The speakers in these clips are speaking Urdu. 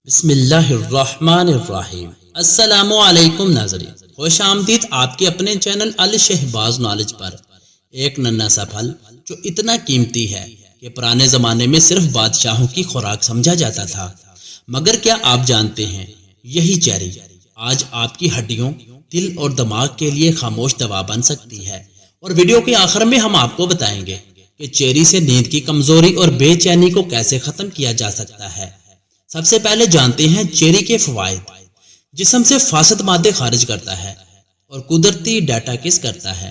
بسم اللہ الرحمن الرحیم۔ السلام علیکم ناظرین، خوش آمدید آپ کے اپنے چینل الشہباز نالج پر۔ ایک ننھا سا پھل جو اتنا قیمتی ہے کہ پرانے زمانے میں صرف بادشاہوں کی خوراک سمجھا جاتا تھا، مگر کیا آپ جانتے ہیں یہی چیری آج آپ کی ہڈیوں، دل اور دماغ کے لیے خاموش دوا بن سکتی ہے۔ اور ویڈیو کے آخر میں ہم آپ کو بتائیں گے کہ چیری سے نیند کی کمزوری اور بے چینی کو کیسے ختم کیا جا سکتا ہے۔ سب سے پہلے جانتے ہیں چیری کے فوائد۔ جسم سے فاسد مادے خارج کرتا ہے اور قدرتی ڈیٹا کس کرتا ہے۔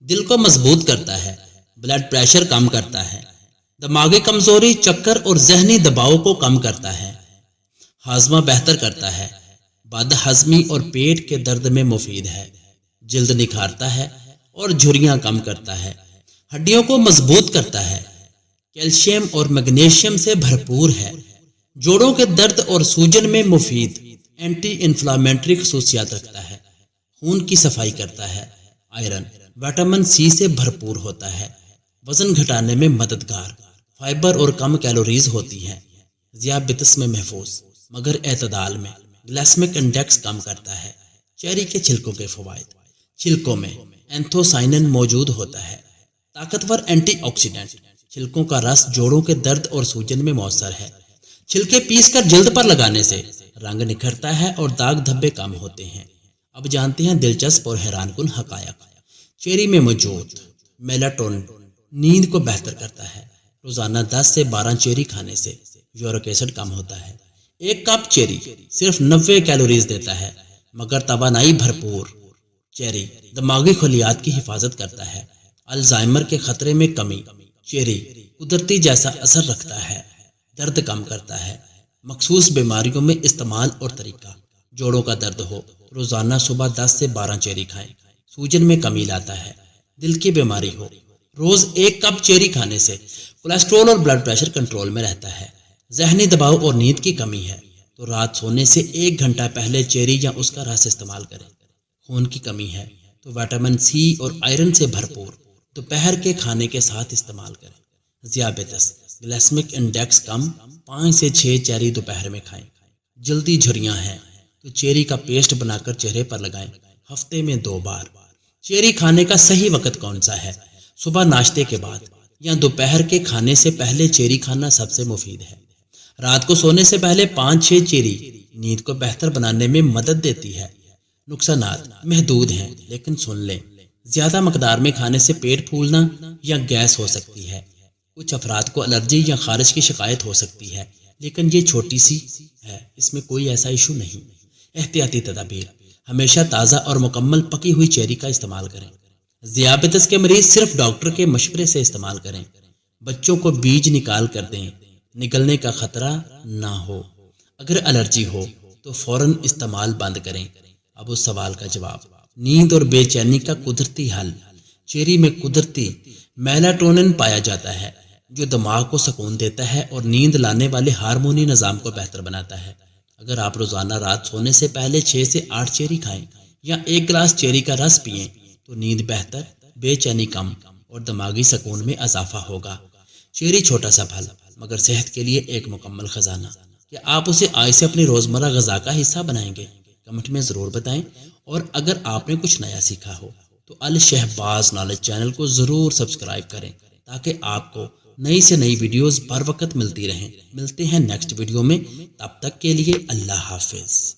دل کو مضبوط کرتا ہے، بلڈ پریشر کم کرتا ہے، دماغی کمزوری، چکر اور ذہنی دباؤ کو کم کرتا ہے، ہاضمہ بہتر کرتا ہے، بد ہضمی اور پیٹ کے درد میں مفید ہے، جلد نکھارتا ہے اور جھریاں کم کرتا ہے، ہڈیوں کو مضبوط کرتا ہے، کیلشیم اور میگنیشیم سے بھرپور ہے، جوڑوں کے درد اور سوجن میں مفید، اینٹی انفلامنٹری خصوصیات رکھتا ہے، خون کی صفائی کرتا ہے، آئرن، وٹامن سی سے بھرپور ہوتا ہے، وزن گھٹانے میں مددگار، فائبر اور کم کیلوریز ہوتی ہے، ذیابیطس میں محفوظ مگر اعتدال میں، گلائسیمک انڈیکس کم کرتا ہے۔ چیری کے چھلکوں کے فوائد۔ چھلکوں میں اینتھوسائنن موجود ہوتا ہے، طاقتور اینٹی آکسیڈنٹ، چھلکوں کا رس جوڑوں کے درد اور سوجن میں مؤثر ہے، چھلکے پیس کر جلد پر لگانے سے رنگ نکھرتا ہے اور داغ دھبے کم ہوتے ہیں۔ اب جانتے ہیں دلچسپ اور حیران کن حقائق۔ چیری میں موجود میلاٹونن نیند کو بہتر کرتا ہے۔ روزانہ 10 سے 12 چیری کھانے سے یورک ایسڈ کم ہوتا ہے۔ ایک کپ چیری صرف 90 کیلوریز دیتا ہے مگر توانائی بھرپور۔ چیری دماغی خلیات کی حفاظت کرتا ہے، الزائمر کے خطرے میں کمی۔ چیری قدرتی جیسا اثر رکھتا ہے، درد کم کرتا ہے۔ مخصوص بیماریوں میں استعمال اور طریقہ۔ جوڑوں کا درد ہو، روزانہ صبح 10 سے 12 چیری کھائیں، سوجن میں کمی لاتا ہے۔ دل کی بیماری ہو، روز 1 کپ چیری کھانے سے کولیسٹرول اور بلڈ پریشر کنٹرول میں رہتا ہے۔ ذہنی دباؤ اور نیند کی کمی ہے تو رات سونے سے 1 گھنٹہ پہلے چیری یا اس کا رس استعمال کریں۔ خون کی کمی ہے تو وٹامن سی اور آئرن سے بھرپور دوپہر کے کھانے کے ساتھ استعمال کریں۔ ذیابیطس، گلائسیمک انڈیکس کم، 5 سے 6 چیری دوپہر میں کھائیں۔ جلدی جھریاں ہیں تو چیری کا پیسٹ بنا کر چہرے پر لگائیں، ہفتے میں 2 بار۔ چیری کھانے کا صحیح وقت کون سا ہے؟ صبح ناشتے کے بعد یا دوپہر کے کھانے سے پہلے چیری کھانا سب سے مفید ہے۔ رات کو سونے سے پہلے 5-6 چیری نیند کو بہتر بنانے میں مدد دیتی ہے۔ نقصانات محدود ہیں لیکن سن لیں، زیادہ مقدار میں کھانے سے پیٹ پھولنا یا گیس ہو سکتی ہے۔ کچھ افراد کو الرجی یا خارش کی شکایت ہو سکتی ہے لیکن یہ چھوٹی سی ہے، اس میں کوئی ایسا ایشو نہیں۔ احتیاطی تدابیر: ہمیشہ تازہ اور مکمل پکی ہوئی چیری کا استعمال کریں۔ ذیابیطس کے مریض صرف ڈاکٹر کے مشورے سے استعمال کریں۔ بچوں کو بیج نکال کر دیں، نگلنے کا خطرہ نہ ہو۔ اگر الرجی ہو تو فوراً استعمال بند کریں۔ اب اس سوال کا جواب۔ نیند اور بے چینی کا قدرتی حل۔ چیری میں قدرتی میلاٹونن پایا جاتا ہے جو دماغ کو سکون دیتا ہے اور نیند لانے والے ہارمونی نظام کو بہتر بناتا ہے۔ اگر آپ روزانہ رات سونے سے پہلے 6 سے 8 چیری کھائیں یا 1 گلاس چیری کا رس پئیں تو نیند بہتر، بے چینی کم اور دماغی سکون میں اضافہ ہوگا۔ چیری چھوٹا سا پھل مگر صحت کے لیے ایک مکمل خزانہ۔ کیا آپ اسے آج سے اپنی روزمرہ غذا کا حصہ بنائیں گے؟ کمنٹ میں ضرور بتائیں، اور اگر آپ نے کچھ نیا سیکھا ہو تو الشہباز نالج چینل کو ضرور سبسکرائب کریں تاکہ آپ کو نئی سے نئی ویڈیوز بر وقت ملتی رہیں۔ ملتے ہیں نیکسٹ ویڈیو میں، تب تک کے لیے اللہ حافظ۔